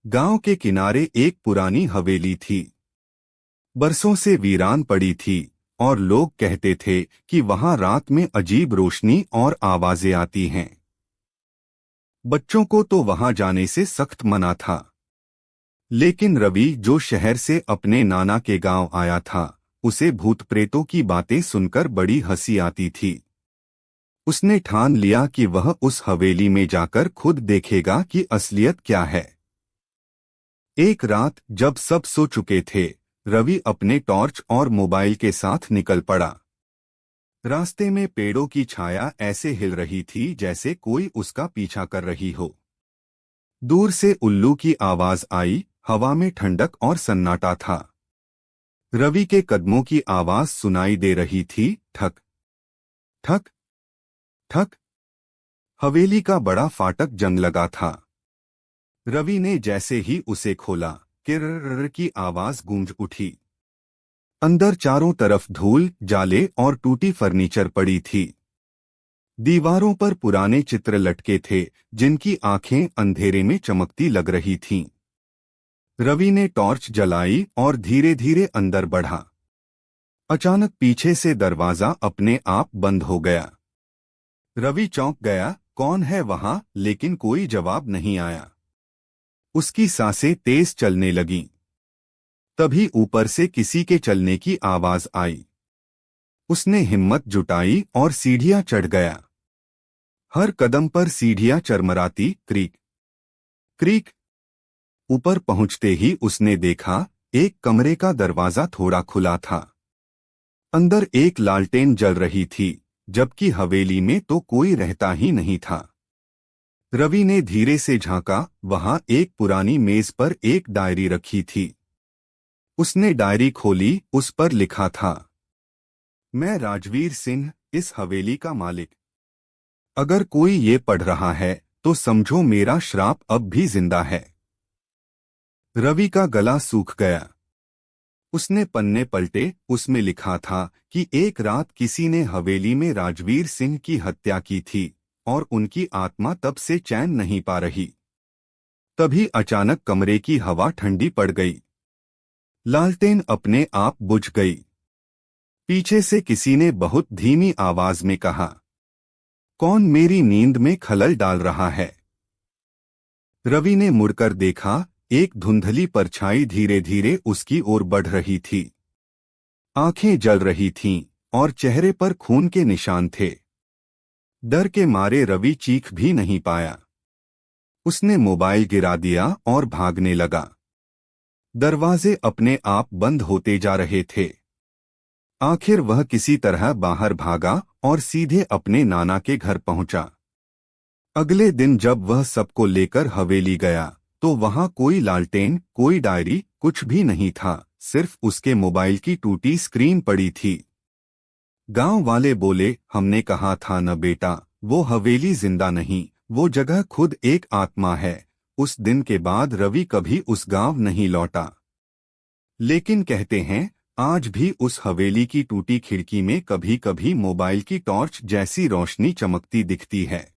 गांव के किनारे एक पुरानी हवेली थी। बरसों से वीरान पड़ी थी और लोग कहते थे कि वहां रात में अजीब रोशनी और आवाजें आती हैं। बच्चों को तो वहां जाने से सख्त मना था, लेकिन रवि, जो शहर से अपने नाना के गांव आया था, उसे भूत प्रेतों की बातें सुनकर बड़ी हंसी आती थी। उसने ठान लिया कि वह उस हवेली में जाकर खुद देखेगा कि असलियत क्या है। एक रात जब सब सो चुके थे, रवि अपने टॉर्च और मोबाइल के साथ निकल पड़ा। रास्ते में पेड़ों की छाया ऐसे हिल रही थी जैसे कोई उसका पीछा कर रही हो। दूर से उल्लू की आवाज आई, हवा में ठंडक और सन्नाटा था। रवि के कदमों की आवाज सुनाई दे रही थी, ठक ठक ठक। हवेली का बड़ा फाटक जंग लगा था। रवि ने जैसे ही उसे खोला, किर्र की आवाज गूंज उठी। अंदर चारों तरफ धूल, जाले और टूटी फर्नीचर पड़ी थी। दीवारों पर पुराने चित्र लटके थे जिनकी आंखें अंधेरे में चमकती लग रही थीं। रवि ने टॉर्च जलाई और धीरे धीरे अंदर बढ़ा। अचानक पीछे से दरवाजा अपने आप बंद हो गया। रवि चौंक गया, कौन है वहां, लेकिन कोई जवाब नहीं आया। उसकी सांसें तेज चलने लगीं। तभी ऊपर से किसी के चलने की आवाज आई। उसने हिम्मत जुटाई और सीढ़ियां चढ़ गया। हर कदम पर सीढ़ियां चरमराती, क्रीक क्रीक। ऊपर पहुंचते ही उसने देखा, एक कमरे का दरवाजा थोड़ा खुला था। अंदर एक लालटेन जल रही थी, जबकि हवेली में तो कोई रहता ही नहीं था। रवि ने धीरे से झांका, वहां एक पुरानी मेज पर एक डायरी रखी थी। उसने डायरी खोली, उस पर लिखा था, मैं राजवीर सिंह, इस हवेली का मालिक। अगर कोई ये पढ़ रहा है तो समझो मेरा श्राप अब भी जिंदा है। रवि का गला सूख गया। उसने पन्ने पलटे, उसमें लिखा था कि एक रात किसी ने हवेली में राजवीर सिंह की हत्या की थी और उनकी आत्मा तब से चैन नहीं पा रही। तभी अचानक कमरे की हवा ठंडी पड़ गई। लालटेन अपने आप बुझ गई। पीछे से किसी ने बहुत धीमी आवाज में कहा, कौन मेरी नींद में खलल डाल रहा है। रवि ने मुड़कर देखा, एक धुंधली परछाई धीरे धीरे उसकी ओर बढ़ रही थी। आंखें जल रही थीं और चेहरे पर खून के निशान थे। डर के मारे रवि चीख भी नहीं पाया। उसने मोबाइल गिरा दिया और भागने लगा। दरवाजे अपने आप बंद होते जा रहे थे। आखिर वह किसी तरह बाहर भागा और सीधे अपने नाना के घर पहुंचा। अगले दिन जब वह सबको लेकर हवेली गया तो वहां कोई लालटेन, कोई डायरी, कुछ भी नहीं था। सिर्फ उसके मोबाइल की टूटी स्क्रीन पड़ी थी। गांव वाले बोले, हमने कहा था न बेटा, वो हवेली जिंदा नहीं, वो जगह खुद एक आत्मा है। उस दिन के बाद रवि कभी उस गांव नहीं लौटा। लेकिन कहते हैं, आज भी उस हवेली की टूटी खिड़की में कभी कभी मोबाइल की टॉर्च जैसी रोशनी चमकती दिखती है।